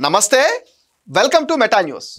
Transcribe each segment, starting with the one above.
నమస్తే, welcome to meta news.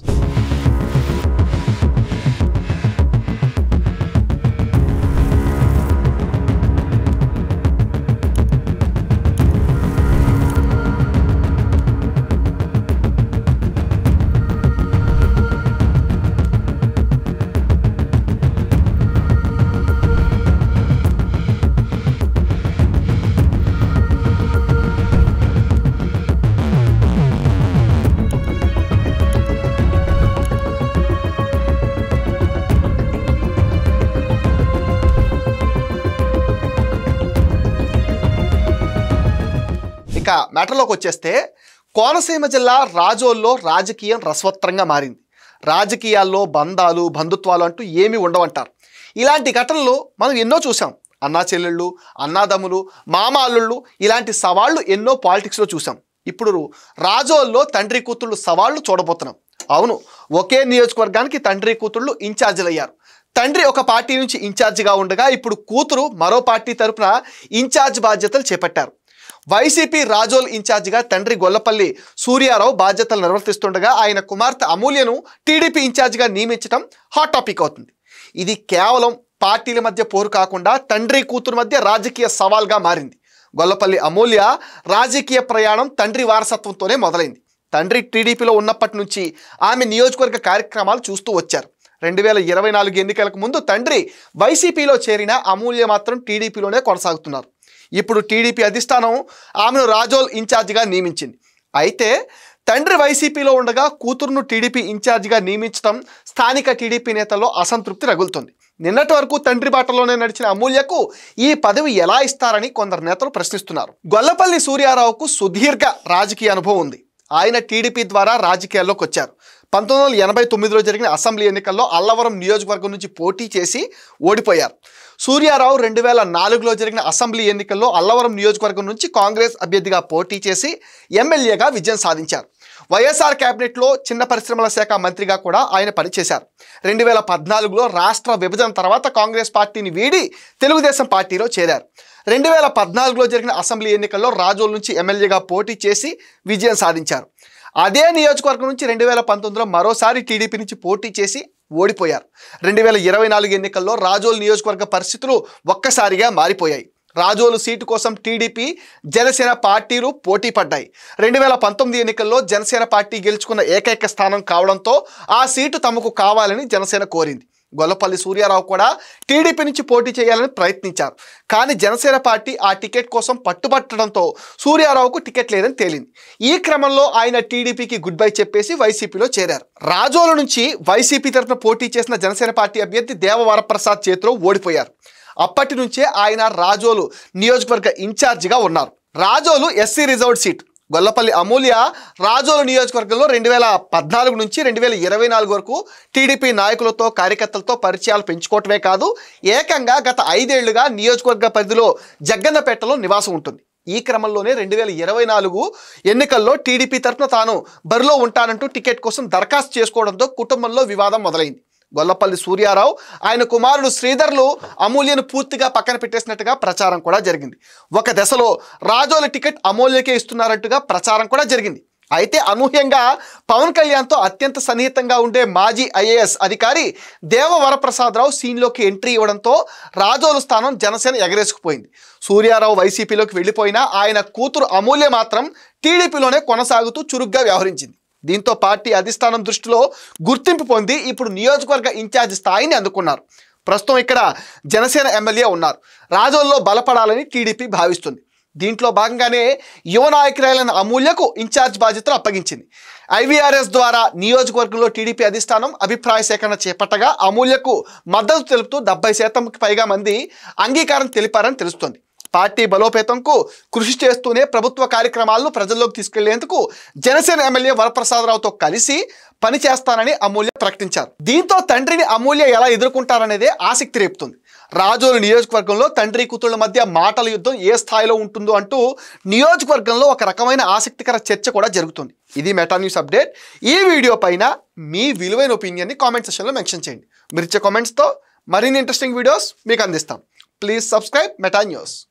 మ్యాటర్లోకి వచ్చేస్తే కోనసీమ జిల్లా రాజోల్లో రాజకీయం రసవత్రంగా మారింది. రాజకీయాల్లో బంధాలు బంధుత్వాలు అంటూ ఏమీ ఉండవంటారు. ఇలాంటి ఘటనలు మనం ఎన్నో చూసాం. అన్నా చెల్లెళ్ళు, అన్నాదమ్ములు, మామ అల్లుళ్ళు ఇలాంటి సవాళ్లు ఎన్నో పాలిటిక్స్లో చూసాం. ఇప్పుడు రాజోల్లో తండ్రి కూతుళ్ళు సవాళ్లు చూడబోతున్నాం. అవును, ఒకే నియోజకవర్గానికి తండ్రి కూతుళ్ళు ఇన్ఛార్జీలు అయ్యారు. తండ్రి ఒక పార్టీ నుంచి ఇన్ఛార్జిగా ఉండగా ఇప్పుడు కూతురు మరో పార్టీ తరపున ఇన్ఛార్జ్ బాధ్యతలు చేపట్టారు. వైసీపీ రాజోల్ ఇన్ఛార్జిగా తండ్రి గొల్లపల్లి సూర్యారావు బాధ్యతలు నిర్వర్తిస్తుండగా ఆయన కుమార్తె అమూల్యను టీడీపీ ఇన్ఛార్జిగా నియమించడం హాట్ టాపిక్ అవుతుంది. ఇది కేవలం పార్టీల మధ్య పోరు కాకుండా తండ్రి కూతురు మధ్య రాజకీయ సవాల్గా మారింది. గొల్లపల్లి అమూల్య రాజకీయ ప్రయాణం తండ్రి వారసత్వంతోనే మొదలైంది. తండ్రి టీడీపీలో ఉన్నప్పటి నుంచి ఆమె నియోజకవర్గ కార్యక్రమాలు చూస్తూ వచ్చారు. 2024 ఎన్నికలకు ముందు తండ్రి వైసీపీలో చేరిన అమూల్య మాత్రం టీడీపీలోనే కొనసాగుతున్నారు. ఇప్పుడు టీడీపీ అధిష్టానం ఆమెను రాజోల్ ఇన్ఛార్జిగా నియమించింది. అయితే తండ్రి వైసీపీలో ఉండగా కూతురును టీడీపీ ఇన్ఛార్జిగా నియమించడం స్థానిక టీడీపీ నేతల్లో అసంతృప్తి రగులుతోంది. నిన్నటి వరకు తండ్రి బాటలోనే నడిచిన అమూల్యకు ఈ పదవి ఎలా ఇస్తారని కొందరు నేతలు ప్రశ్నిస్తున్నారు. గొల్లపల్లి సూర్యారావుకు సుదీర్ఘ రాజకీయ అనుభవం ఉంది. ఆయన టీడీపీ ద్వారా రాజకీయాల్లోకి వచ్చారు. 1989లో జరిగిన అసెంబ్లీ ఎన్నికల్లో అల్లవరం నియోజకవర్గం నుంచి పోటీ చేసి ఓడిపోయారు. సూర్యారావు 2004లో జరిగిన అసెంబ్లీ ఎన్నికల్లో అల్లవరం నియోజకవర్గం నుంచి కాంగ్రెస్ అభ్యర్థిగా పోటీ చేసి ఎమ్మెల్యేగా విజయం సాధించారు. వైఎస్ఆర్ క్యాబినెట్లో చిన్న పరిశ్రమల శాఖ మంత్రిగా కూడా ఆయన పనిచేశారు. 2014లో రాష్ట్ర విభజన తర్వాత కాంగ్రెస్ పార్టీని వీడి తెలుగుదేశం పార్టీలో చేరారు. 2014లో జరిగిన అసెంబ్లీ ఎన్నికల్లో రాజోల్ నుంచి ఎమ్మెల్యేగా పోటీ చేసి విజయం సాధించారు. అదే నియోజకవర్గం నుంచి 2019లో మరోసారి టీడీపీ నుంచి పోటీ చేసి ఓడిపోయారు. 2024 ఎన్నికల్లో రాజోల్ నియోజకవర్గ పరిస్థితులు ఒక్కసారిగా మారిపోయాయి. రాజోలు సీటు కోసం టీడీపీ జనసేన పార్టీలు పోటీ పడ్డాయి. 2019 ఎన్నికల్లో జనసేన పార్టీ గెలుచుకున్న ఏకైక స్థానం కావడంతో ఆ సీటు తమకు కావాలని జనసేన కోరింది. గొల్లపల్లి సూర్యారావు కూడా టీడీపీ నుంచి పోటీ చేయాలని ప్రయత్నించారు. కానీ జనసేన పార్టీ ఆ టికెట్ కోసం పట్టుబట్టడంతో సూర్యారావుకు టికెట్ లేదని తేలింది. ఈ క్రమంలో ఆయన టీడీపీకి గుడ్ బై చెప్పేసి వైసీపీలో చేరారు. రాజోలు నుంచి వైసీపీ తరఫున పోటీ చేసిన జనసేన పార్టీ అభ్యర్థి దేవవరప్రసాద్ చేతిలో ఓడిపోయారు. అప్పటి నుంచే ఆయన రాజోలు నియోజకవర్గ ఇన్ఛార్జిగా ఉన్నారు. Razole SC reserved seat. Gollapalli Amulya Razole నియోజకవర్గంలో 2014 నుంచి 2024 వరకు టీడీపీ నాయకులతో కార్యకర్తలతో పరిచయాలు పెంచుకోవటమే కాదు, ఏకంగా గత 5 ఏళ్లుగా నియోజకవర్గ పరిధిలో జగ్గన్నపేటలో నివాసం ఉంటుంది. ఈ క్రమంలోనే 2024 ఎన్నికల్లో టీడీపీ తరఫున తాను బరిలో ఉంటానంటూ టికెట్ కోసం దరఖాస్తు చేసుకోవడంతో కుటుంబంలో వివాదం మొదలైంది. గొల్లపల్లి సూర్యారావు ఆయన కుమారుడు శ్రీధర్లు అమూల్యను పూర్తిగా పక్కన పెట్టేసినట్టుగా ప్రచారం కూడా జరిగింది. ఒక దశలో రాజోల టికెట్ అమూల్యకే ఇస్తున్నారంటుగా ప్రచారం కూడా జరిగింది. అయితే అనూహ్యంగా పవన్ కళ్యాణ్తో అత్యంత సన్నిహితంగా ఉండే మాజీ ఐఏఎస్ అధికారి దేవవరప్రసాదరావు సీన్లోకి ఎంట్రీ ఇవ్వడంతో రాజోలు స్థానం జనసేన ఎగరేసుకుపోయింది. సూర్యారావు వైసీపీలోకి వెళ్ళిపోయినా ఆయన కూతురు అమూల్య మాత్రం టీడీపీలోనే కొనసాగుతూ చురుగ్గా వ్యవహరించింది. దీంతో పార్టీ అధిష్టానం దృష్టిలో గుర్తింపు పొంది ఇప్పుడు నియోజకవర్గ ఇన్ఛార్జ్ స్థాయిని అందుకున్నారు. ప్రస్తుతం ఇక్కడ జనసేన ఎమ్మెల్యే ఉన్నారు. రాజోల్లో బలపడాలని టీడీపీ భావిస్తుంది. దీంట్లో భాగంగానే యువ నాయకురాలైన అమూల్యకు ఇన్ఛార్జ్ బాధ్యతలు అప్పగించింది. ఐవీఆర్ఎస్ ద్వారా నియోజకవర్గంలో టీడీపీ అధిష్టానం అభిప్రాయ సేకరణ చేపట్టగా అమూల్యకు మద్దతు తెలుపుతూ 70% పైగా మంది అంగీకారం తెలిపారని తెలుస్తోంది. పార్టీ బలోపేతంకు కృషి చేస్తూనే ప్రభుత్వ కార్యక్రమాలను ప్రజల్లోకి తీసుకెళ్లేందుకు జనసేన ఎమ్మెల్యే వరప్రసాదరావుతో కలిసి పనిచేస్తానని అమూల్య ప్రకటించారు. దీంతో తండ్రిని అమూల్య ఎలా ఎదుర్కొంటారనేదే ఆసక్తి రేపుతుంది. రాజోలు నియోజకవర్గంలో తండ్రి కూతుళ్ల మధ్య మాటల యుద్ధం ఏ స్థాయిలో ఉంటుందో అంటూ నియోజకవర్గంలో ఒక రకమైన ఆసక్తికర చర్చ కూడా జరుగుతుంది. ఇది మెటా న్యూస్ అప్డేట్. ఈ వీడియో పైన మీ విలువైన ఒపీనియన్ని కామెంట్ సెక్షన్లో మెన్షన్ చేయండి. మీరు ఇచ్చే కామెంట్స్తో మరిన్ని ఇంట్రెస్టింగ్ వీడియోస్ మీకు అందిస్తాం. Please subscribe meta news.